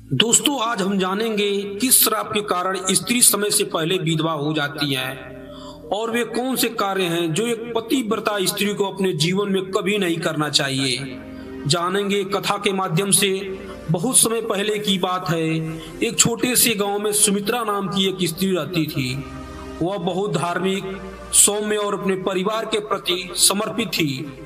दोस्तों, आज हम जानेंगे किस श्राप के कारण स्त्री समय से पहले विधवा हो जाती है और वे कौन से कार्य हैं जो एक पतिव्रता स्त्री को अपने जीवन में कभी नहीं करना चाहिए। जानेंगे कथा के माध्यम से। बहुत समय पहले की बात है, एक छोटे से गांव में सुमित्रा नाम की एक स्त्री रहती थी। वह बहुत धार्मिक, सौम्य और अपने परिवार के प्रति समर्पित थी।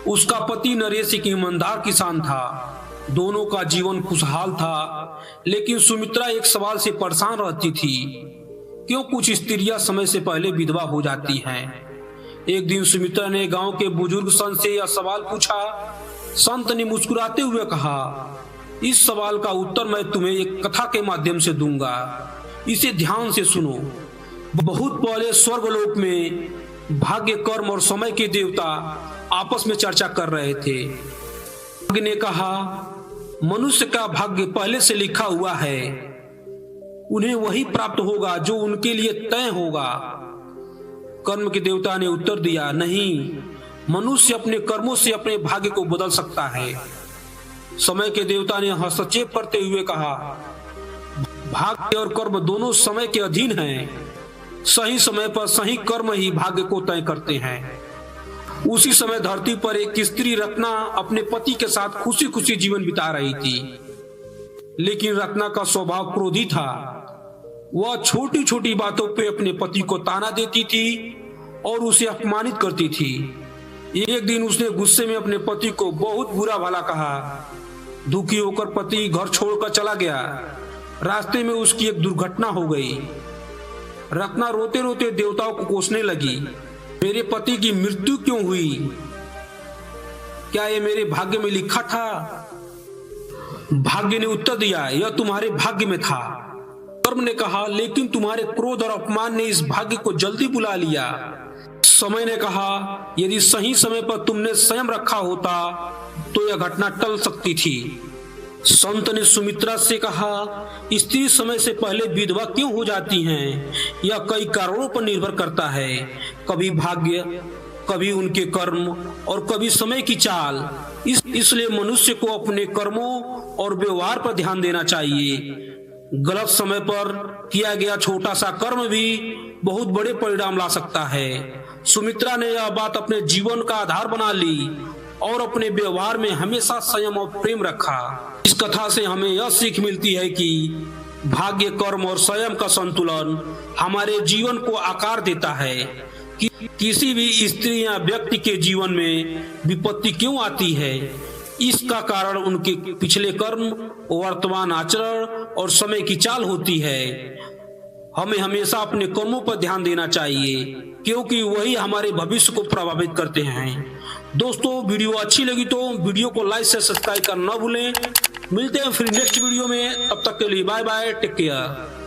उसका पति नरेश एक ईमानदार किसान था। दोनों का जीवन खुशहाल था, लेकिन सुमित्रा एक सवाल से परेशान रहती थी। क्यों कुछ स्त्रियां समय से पहले विधवा हो जाती हैं? एक दिन सुमित्रा ने गांव के बुजुर्ग संत से यह सवाल पूछा। संत ने मुस्कुराते हुए कहा, इस सवाल का उत्तर मैं तुम्हें एक कथा के माध्यम से दूंगा। इसे ध्यान से सुनो। बहुत पहले स्वर्गलोक में भाग्य, कर्म और समय के देवता आपस में चर्चा कर रहे थे। भाग्य ने कहा, मनुष्य का भाग्य पहले से लिखा हुआ है, उन्हें वही प्राप्त होगा जो उनके लिए तय होगा। कर्म के देवता ने उत्तर दिया, नहीं, मनुष्य अपने कर्मों से अपने भाग्य को बदल सकता है। समय के देवता ने हस्तक्षेप करते हुए कहा, भाग्य और कर्म दोनों समय के अधीन हैं। सही समय पर सही कर्म ही भाग्य को तय करते हैं। उसी समय धरती पर एक स्त्री रत्ना अपने पति के साथ खुशी खुशी जीवन बिता रही थी, लेकिन रत्ना का स्वभाव क्रोधी था। वह छोटी छोटी बातों पे अपने पति को ताना देती थी और उसे अपमानित करती थी। एक दिन उसने गुस्से में अपने पति को बहुत बुरा भला कहा। दुखी होकर पति घर छोड़कर चला गया। रास्ते में उसकी एक दुर्घटना हो गई। रत्ना रोते रोते देवताओं को कोसने लगी, मेरे पति की मृत्यु क्यों हुई? क्या ये मेरे भाग्य में लिखा था? भाग्य ने उत्तर दिया, यह तुम्हारे भाग्य में था। कर्म ने कहा, लेकिन तुम्हारे क्रोध और अपमान ने इस भाग्य को जल्दी बुला लिया। समय ने कहा, यदि सही समय पर तुमने संयम रखा होता तो यह घटना टल सकती थी। संत ने सुमित्रा से कहा, स्त्री समय से पहले विधवा क्यों हो जाती हैं? यह कई कारणों पर निर्भर करता है। कभी भाग्य, कभी उनके कर्म और कभी समय की चाल। इसलिए मनुष्य को अपने कर्मों और व्यवहार पर ध्यान देना चाहिए। गलत समय पर किया गया छोटा सा कर्म भी बहुत बड़े परिणाम ला सकता है। सुमित्रा ने यह बात अपने जीवन का आधार बना ली और अपने व्यवहार में हमेशा संयम और प्रेम रखा। इस कथा से हमें यह सीख मिलती है कि भाग्य, कर्म और संयम का संतुलन हमारे जीवन को आकार देता है। किसी भी स्त्री या व्यक्ति के जीवन में विपत्ति क्यों आती है, इसका कारण उनके पिछले कर्म, वर्तमान आचरण और समय की चाल होती है। हमें हमेशा अपने कर्मों पर ध्यान देना चाहिए, क्योंकि वही हमारे भविष्य को प्रभावित करते हैं। दोस्तों, वीडियो अच्छी लगी तो वीडियो को लाइक से सब्सक्राइब करना न भूलें। मिलते हैं फिर नेक्स्ट वीडियो में। तब तक के लिए बाय बाय, टेक केयर।